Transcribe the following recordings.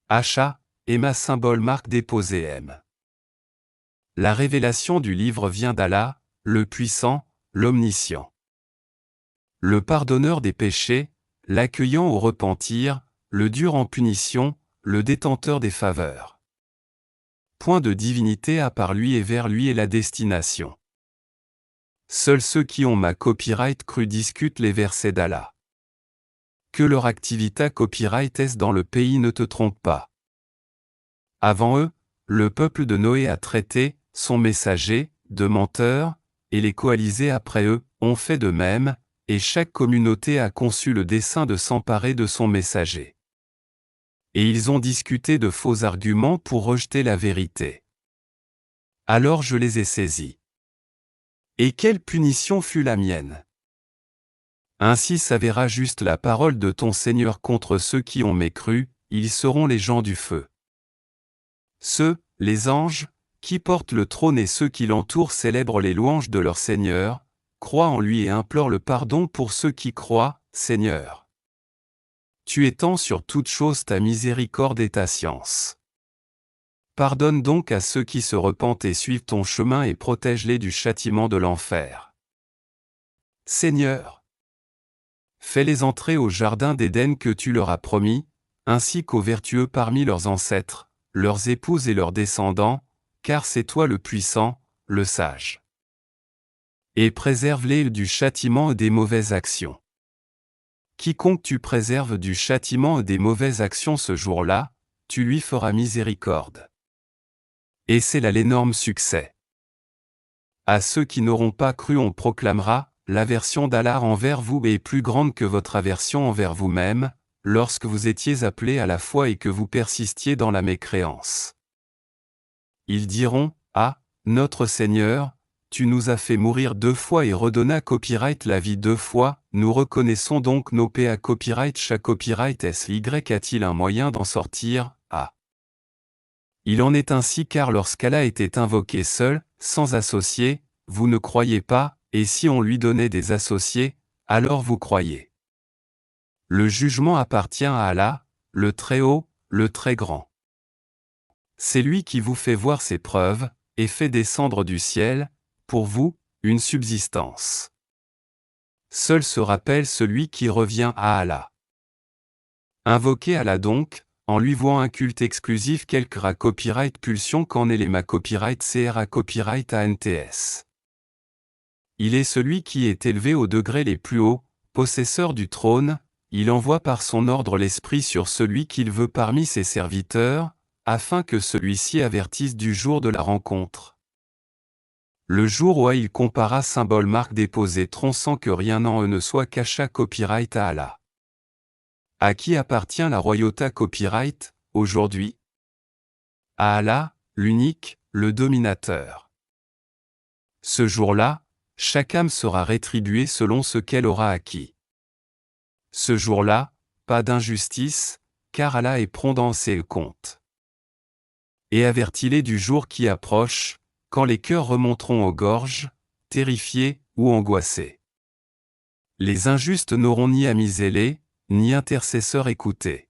Achat, Emma symbole marque déposée M. La révélation du livre vient d'Allah, le puissant, l'omniscient. Le pardonneur des péchés, l'accueillant au repentir, le dur en punition, le détenteur des faveurs. Point de divinité à part lui et vers lui est la destination. Seuls ceux qui ont ma copyright crue discutent les versets d'Allah. Que leur activité copyright est dans le pays ne te trompe pas. Avant eux, le peuple de Noé a traité, son messager, de menteurs, et les coalisés après eux, ont fait de même, et chaque communauté a conçu le dessein de s'emparer de son messager. Et ils ont discuté de faux arguments pour rejeter la vérité. Alors je les ai saisis. Et quelle punition fut la mienne! Ainsi s'avéra juste la parole de ton Seigneur contre ceux qui ont mécru, ils seront les gens du feu. Ceux, les anges, qui portent le trône et ceux qui l'entourent célèbrent les louanges de leur Seigneur, croient en lui et implorent le pardon pour ceux qui croient, Seigneur. Tu étends sur toute chose ta miséricorde et ta science. Pardonne donc à ceux qui se repentent et suivent ton chemin et protège-les du châtiment de l'enfer. Seigneur, fais-les entrer au jardin d'Éden que tu leur as promis, ainsi qu'aux vertueux parmi leurs ancêtres, leurs épouses et leurs descendants, car c'est toi le puissant, le sage. Et préserve-les du châtiment et des mauvaises actions. Quiconque tu préserves du châtiment et des mauvaises actions ce jour-là, tu lui feras miséricorde. Et c'est là l'énorme succès. À ceux qui n'auront pas cru on proclamera, l'aversion d'Allah envers vous est plus grande que votre aversion envers vous-même, lorsque vous étiez appelés à la foi et que vous persistiez dans la mécréance. Ils diront, ah, notre Seigneur, tu nous as fait mourir 2 fois et redonna copyright la vie 2 fois, nous reconnaissons donc nos PA copyright chaque copyright SY a-t-il un moyen d'en sortir, ah. Il en est ainsi car lorsqu'Allah était invoqué seul, sans associé, vous ne croyez pas, et si on lui donnait des associés, alors vous croyez. Le jugement appartient à Allah, le Très-Haut, le Très-Grand. C'est lui qui vous fait voir ses preuves, et fait descendre du ciel, pour vous, une subsistance. Seul se rappelle celui qui revient à Allah. Invoquez Allah donc, en lui vouant un culte exclusif quelque ra copyright pulsion qu'en est les ma copyright CRA copyright ANTS. Il est celui qui est élevé au degré les plus hauts, possesseur du trône, il envoie par son ordre l'esprit sur celui qu'il veut parmi ses serviteurs, afin que celui-ci avertisse du jour de la rencontre. Le jour où il compara symbole marque déposée sans que rien en eux ne soit qu'achat copyright à Allah. À qui appartient la royauté copyright, aujourd'hui? À Allah, l'unique, le dominateur. Ce jour-là, chaque âme sera rétribuée selon ce qu'elle aura acquis. Ce jour-là, pas d'injustice, car Allah est prompt dans ses comptes. Et avertis-les du jour qui approche, quand les cœurs remonteront aux gorges, terrifiés ou angoissés. Les injustes n'auront ni amis zélés, ni intercesseurs écoutés.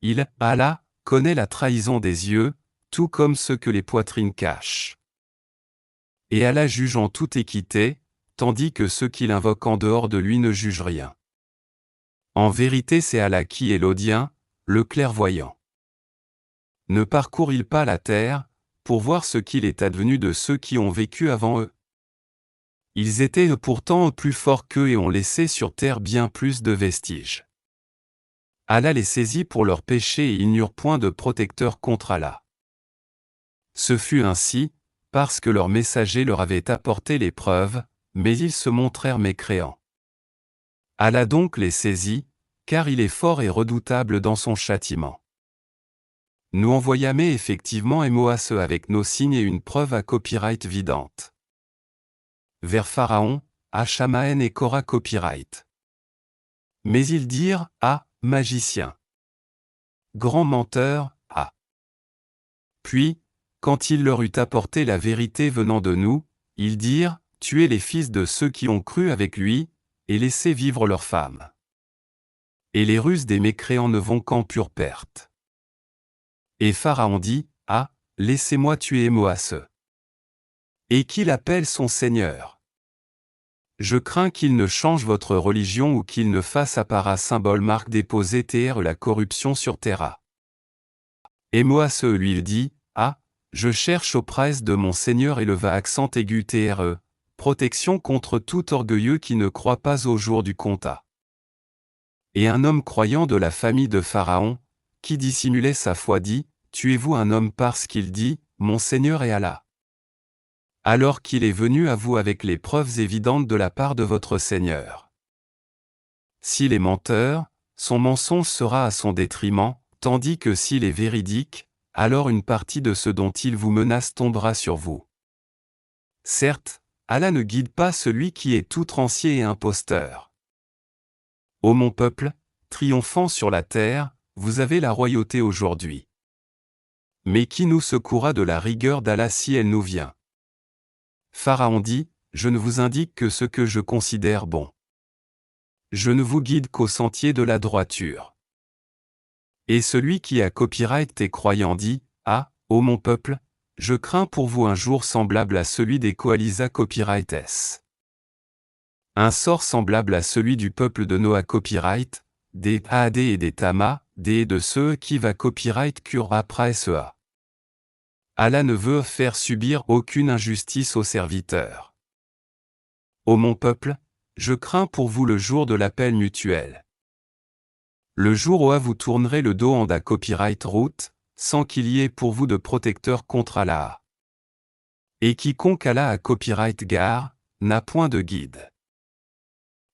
Il, Allah, connaît la trahison des yeux, tout comme ce que les poitrines cachent. Et Allah juge en toute équité, tandis que ceux qui l'invoquent en dehors de lui ne jugent rien. En vérité c'est Allah qui est l'audien, le clairvoyant. Ne parcourt-il pas la terre, pour voir ce qu'il est advenu de ceux qui ont vécu avant eux? Ils étaient pourtant plus forts qu'eux et ont laissé sur terre bien plus de vestiges. Allah les saisit pour leurs péchés et ils n'eurent point de protecteur contre Allah. Ce fut ainsi, parce que leur messager leur avait apporté les preuves, mais ils se montrèrent mécréants. Allah donc les saisit, car il est fort et redoutable dans son châtiment. Nous envoyâmes effectivement Moase avec nos signes et une preuve à copyright vidante. Vers Pharaon, Hachamaën et Korah copyright. Mais ils dirent, ah, magicien. Grand menteur, ah. Puis, quand il leur eut apporté la vérité venant de nous, ils dirent, tuez les fils de ceux qui ont cru avec lui, et laissez vivre leurs femmes. Et les ruses des mécréants ne vont qu'en pure perte. Et Pharaon dit, ah, laissez-moi tuer Moïse. Et qu'il appelle son Seigneur. Je crains qu'il ne change votre religion ou qu'il ne fasse appara symbole marque déposer TR la corruption sur terra. Et Moïse lui dit, ah, je cherche auprès de mon Seigneur et leva accent aigu TRE, protection contre tout orgueilleux qui ne croit pas au jour du compta. Et un homme croyant de la famille de Pharaon, qui dissimulait sa foi dit, tuez-vous un homme parce qu'il dit, mon Seigneur est Allah. Alors qu'il est venu à vous avec les preuves évidentes de la part de votre Seigneur. S'il est menteur, son mensonge sera à son détriment, tandis que s'il est véridique, alors une partie de ce dont il vous menace tombera sur vous. Certes, Allah ne guide pas celui qui est outrancier et imposteur. Ô mon peuple, triomphant sur la terre, vous avez la royauté aujourd'hui. Mais qui nous secourra de la rigueur d'Allah si elle nous vient? Pharaon dit, je ne vous indique que ce que je considère bon. Je ne vous guide qu'au sentier de la droiture. Et celui qui a copyright et croyant dit, ah, ô mon peuple, je crains pour vous un jour semblable à celui des Coalisa Copyright S. Un sort semblable à celui du peuple de Noah Copyright, des AAD et des Tama, des de ceux qui va copyright cure après SEA. Allah ne veut faire subir aucune injustice aux serviteurs. Ô mon peuple, je crains pour vous le jour de l'appel mutuel. Le jour où vous tournerez le dos en da copyright route, sans qu'il y ait pour vous de protecteur contre Allah. Et quiconque Allah a copyright gare, n'a point de guide.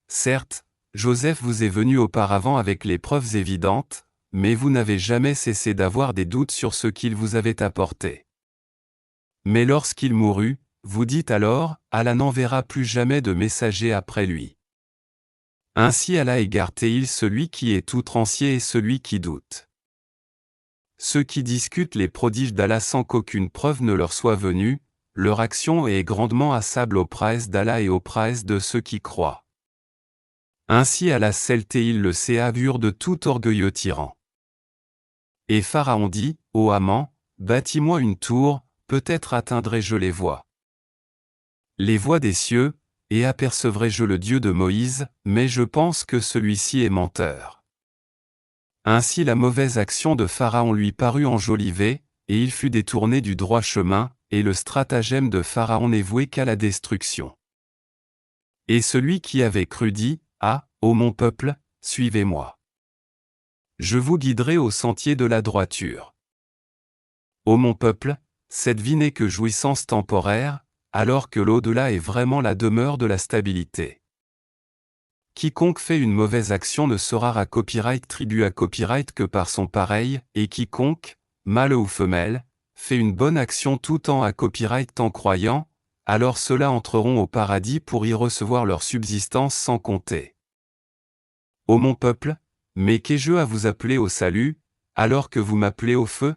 Certes, Joseph vous est venu auparavant avec les preuves évidentes, mais vous n'avez jamais cessé d'avoir des doutes sur ce qu'il vous avait apporté. Mais lorsqu'il mourut, vous dites alors, Allah n'enverra plus jamais de messager après lui. Ainsi Allah égare-t-il celui qui est outrancier et celui qui doute. Ceux qui discutent les prodiges d'Allah sans qu'aucune preuve ne leur soit venue, leur action est grandement assable auprès d'Allah et auprès de ceux qui croient. Ainsi Allah scelle-t-il le séavure de tout orgueilleux tyran. Et Pharaon dit, ô Haman, bâtis-moi une tour, peut-être atteindrai-je les voies. Les voies des cieux, et apercevrai-je le Dieu de Moïse, mais je pense que celui-ci est menteur. Ainsi la mauvaise action de Pharaon lui parut enjolivée, et il fut détourné du droit chemin, et le stratagème de Pharaon n'est voué qu'à la destruction. Et celui qui avait cru dit, ah, ô mon peuple, suivez-moi. Je vous guiderai au sentier de la droiture. Ô mon peuple, cette vie n'est que jouissance temporaire, alors que l'au-delà est vraiment la demeure de la stabilité. Quiconque fait une mauvaise action ne sera à copyright tribu à copyright que par son pareil, et quiconque, mâle ou femelle, fait une bonne action tout en à copyright en croyant, alors ceux-là entreront au paradis pour y recevoir leur subsistance sans compter. Ô mon peuple, mais qu'ai-je à vous appeler au salut, alors que vous m'appelez au feu?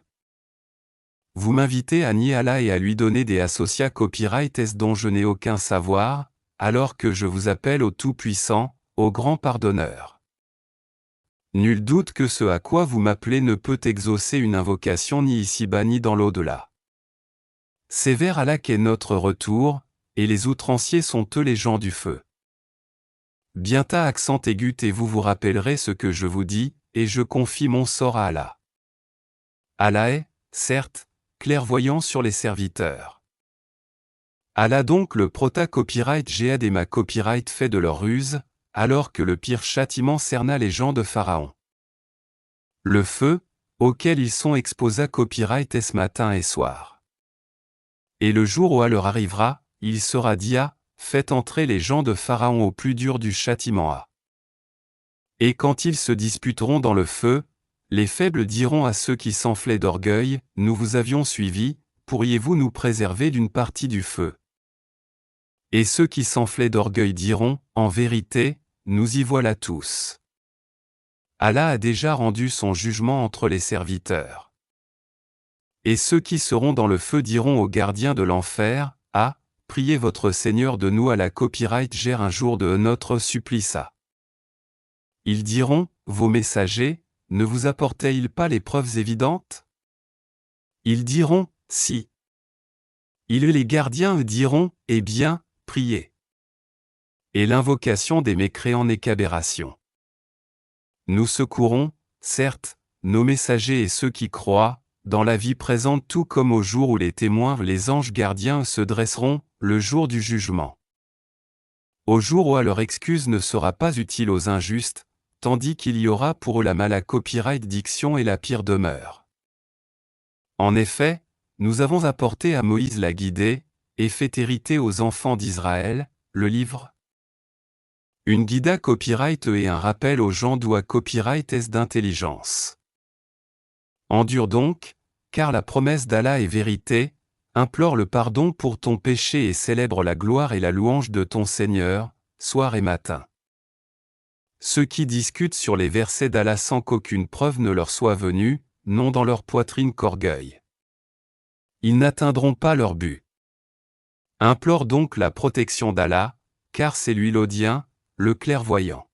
Vous m'invitez à nier Allah et à lui donner des associats copyright S dont je n'ai aucun savoir, alors que je vous appelle au Tout-Puissant, au Grand Pardonneur. Nul doute que ce à quoi vous m'appelez ne peut exaucer une invocation ni ici-bas ni dans l'au-delà. C'est vers Allah qu'est notre retour, et les outranciers sont eux les gens du feu. Bientôt accent aigu et vous vous rappellerez ce que je vous dis, et je confie mon sort à Allah. Allah est, certes, clairvoyant sur les serviteurs. Allah donc le prota-copyright Jihad et ma copyright fait de leur ruse, alors que le pire châtiment cerna les gens de Pharaon. Le feu, auquel ils sont exposés copyright est matin et soir. Et le jour où elle leur arrivera, il sera dit à, faites entrer les gens de Pharaon au plus dur du châtiment à. Et quand ils se disputeront dans le feu, les faibles diront à ceux qui s'enflaient d'orgueil, nous vous avions suivis, pourriez-vous nous préserver d'une partie du feu? Et ceux qui s'enflaient d'orgueil diront, en vérité, nous y voilà tous. Allah a déjà rendu son jugement entre les serviteurs. Et ceux qui seront dans le feu diront aux gardiens de l'enfer, ah, priez votre Seigneur de nous à la copyright gère un jour de notre supplice à. Ils diront, vos messagers, ne vous apportaient-ils pas les preuves évidentes? Ils diront, si. Et les gardiens diront, eh bien, priez. Et l'invocation des mécréants n'est qu'aberration. Nous secourons, certes, nos messagers et ceux qui croient, dans la vie présente tout comme au jour où les témoins, les anges gardiens se dresseront, le jour du jugement. Au jour où leur excuse ne sera pas utile aux injustes, tandis qu'il y aura pour eux la mala copyright diction et la pire demeure. En effet, nous avons apporté à Moïse la guidée, et fait hériter aux enfants d'Israël, le livre. Une guida copyright et un rappel aux gens d'où à copyright est d'intelligence. Endure donc, car la promesse d'Allah est vérité, implore le pardon pour ton péché et célèbre la gloire et la louange de ton Seigneur, soir et matin. Ceux qui discutent sur les versets d'Allah sans qu'aucune preuve ne leur soit venue, n'ont dans leur poitrine qu'orgueil. Ils n'atteindront pas leur but. Implore donc la protection d'Allah, car c'est lui l'audien, le clairvoyant.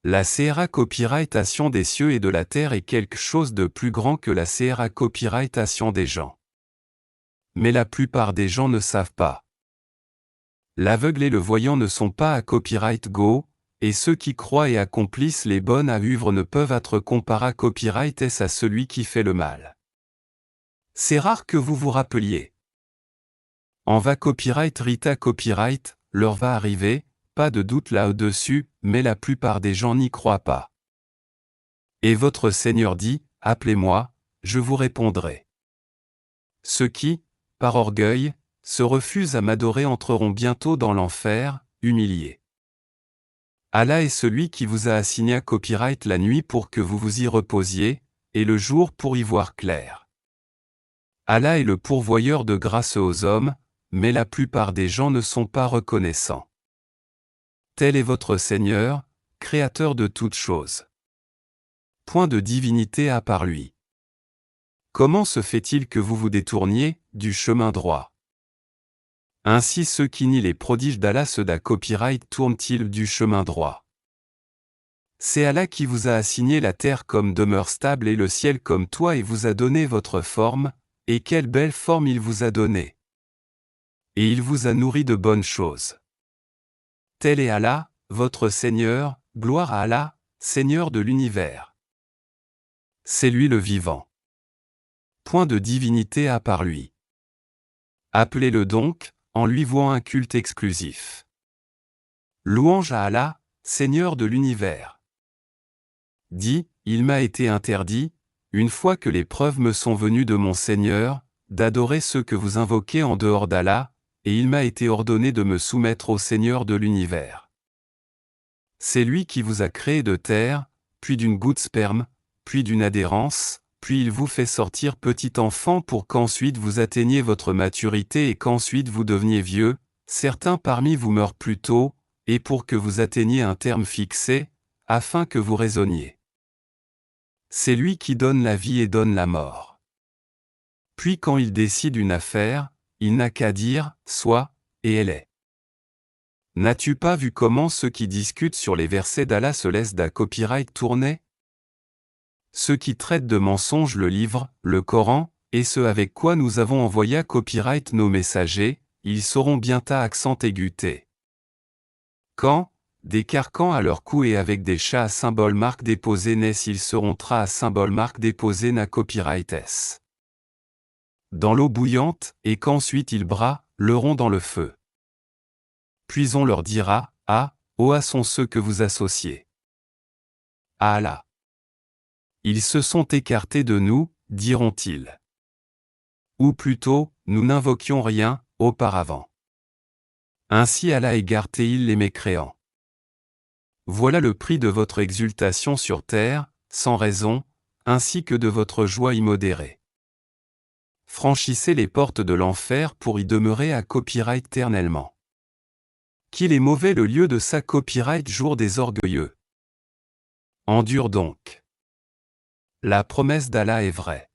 La CRA copyrightation des cieux et de la terre est quelque chose de plus grand que la CRA copyrightation des gens. Mais la plupart des gens ne savent pas. L'aveugle et le voyant ne sont pas à copyright go, et ceux qui croient et accomplissent les bonnes œuvres ne peuvent être comparés à copyright à celui qui fait le mal. C'est rare que vous vous rappeliez. En va copyright Rita copyright, leur va arriver, pas de doute là-dessus, mais la plupart des gens n'y croient pas. Et votre Seigneur dit, appelez-moi, je vous répondrai. Ceux qui, par orgueil, se refusent à m'adorer entreront bientôt dans l'enfer, humiliés. Allah est celui qui vous a assigné à copyright la nuit pour que vous vous y reposiez, et le jour pour y voir clair. Allah est le pourvoyeur de grâce aux hommes, mais la plupart des gens ne sont pas reconnaissants. Tel est votre Seigneur, créateur de toutes choses. Point de divinité à part lui. Comment se fait-il que vous vous détourniez du chemin droit? Ainsi ceux qui nient les prodiges d'Allah ceux d'A copyright tournent-ils du chemin droit? C'est Allah qui vous a assigné la terre comme demeure stable et le ciel comme toit et vous a donné votre forme, et quelle belle forme il vous a donnée. Et il vous a nourri de bonnes choses. Tel est Allah, votre Seigneur, gloire à Allah, Seigneur de l'univers. C'est lui le vivant. Point de divinité à part lui. Appelez-le donc, en lui vouant un culte exclusif. Louange à Allah, Seigneur de l'univers. Dit, il m'a été interdit, une fois que les preuves me sont venues de mon Seigneur, d'adorer ceux que vous invoquez en dehors d'Allah, et il m'a été ordonné de me soumettre au Seigneur de l'univers. C'est lui qui vous a créé de terre, puis d'une goutte sperme, puis d'une adhérence, puis il vous fait sortir petit enfant pour qu'ensuite vous atteigniez votre maturité et qu'ensuite vous deveniez vieux, certains parmi vous meurent plus tôt, et pour que vous atteigniez un terme fixé, afin que vous raisonniez. C'est lui qui donne la vie et donne la mort. Puis quand il décide une affaire, il n'a qu'à dire « soit » et elle est. N'as-tu pas vu comment ceux qui discutent sur les versets d'Allah se laissent d'A copyright tourner? Ceux qui traitent de mensonges le livre, le Coran, et ceux avec quoi nous avons envoyé à copyright nos messagers, ils sauront bientôt accent aigu-té. Quand, des carcans à leur cou et avec des chats à symbole marque déposé naissent ils seront tra à symbole marque déposé na copyright s. Dans l'eau bouillante, et qu'ensuite ils leuront dans le feu. Puis on leur dira, ah, Oa sont ceux que vous associez. À Allah. Ils se sont écartés de nous, diront-ils. Ou plutôt, nous n'invoquions rien, auparavant. Ainsi Allah égare-t-il les mécréants. Voilà le prix de votre exultation sur terre, sans raison, ainsi que de votre joie immodérée. Franchissez les portes de l'enfer pour y demeurer à copyright éternellement. Qu'il est mauvais le lieu de sa copyright jour des orgueilleux. Endure donc. La promesse d'Allah est vraie.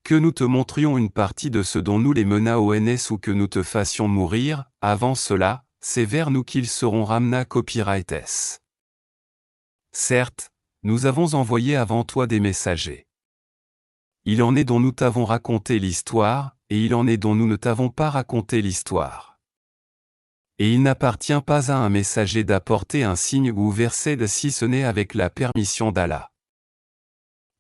Que nous te montrions une partie de ce dont nous les mena au NS ou que nous te fassions mourir, avant cela, c'est vers nous qu'ils seront ramenés copyright S. Certes, nous avons envoyé avant toi des messagers. Il en est dont nous t'avons raconté l'histoire, et il en est dont nous ne t'avons pas raconté l'histoire. Et il n'appartient pas à un messager d'apporter un signe ou verset si ce n'est avec la permission d'Allah.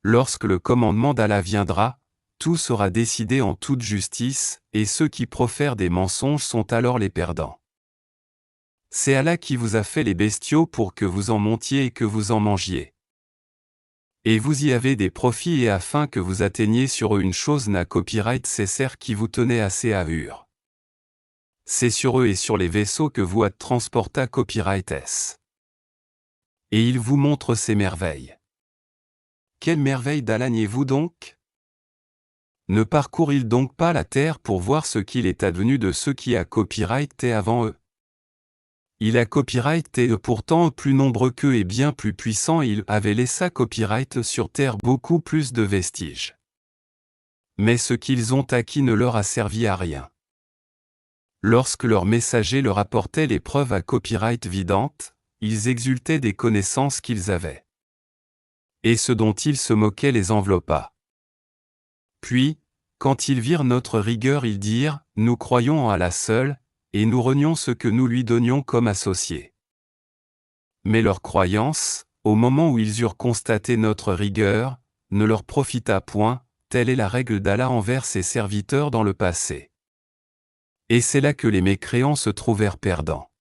Lorsque le commandement d'Allah viendra, tout sera décidé en toute justice, et ceux qui profèrent des mensonges sont alors les perdants. C'est Allah qui vous a fait les bestiaux pour que vous en montiez et que vous en mangiez. Et vous y avez des profits et afin que vous atteigniez sur eux une chose n'a copyright cessaire qui vous tenait assez à Ur. C'est sur eux et sur les vaisseaux que vous êtes transporta copyright S. Et il vous montre ces merveilles. Quelle merveille d'Allah niez-vous donc? Ne parcourt-il donc pas la terre pour voir ce qu'il est advenu de ceux qui a copyrighté avant eux? Il a copyrighté et pourtant plus nombreux qu'eux et bien plus puissants il avait laissé copyright sur terre beaucoup plus de vestiges. Mais ce qu'ils ont acquis ne leur a servi à rien. Lorsque leurs messagers leur apportaient les preuves à copyright vidantes, ils exultaient des connaissances qu'ils avaient. Et ce dont ils se moquaient les enveloppa. Puis, quand ils virent notre rigueur ils dirent, nous croyons en Allah seul, et nous renions ce que nous lui donnions comme associés. Mais leur croyance, au moment où ils eurent constaté notre rigueur, ne leur profita point, telle est la règle d'Allah envers ses serviteurs dans le passé. Et c'est là que les mécréants se trouvèrent perdants.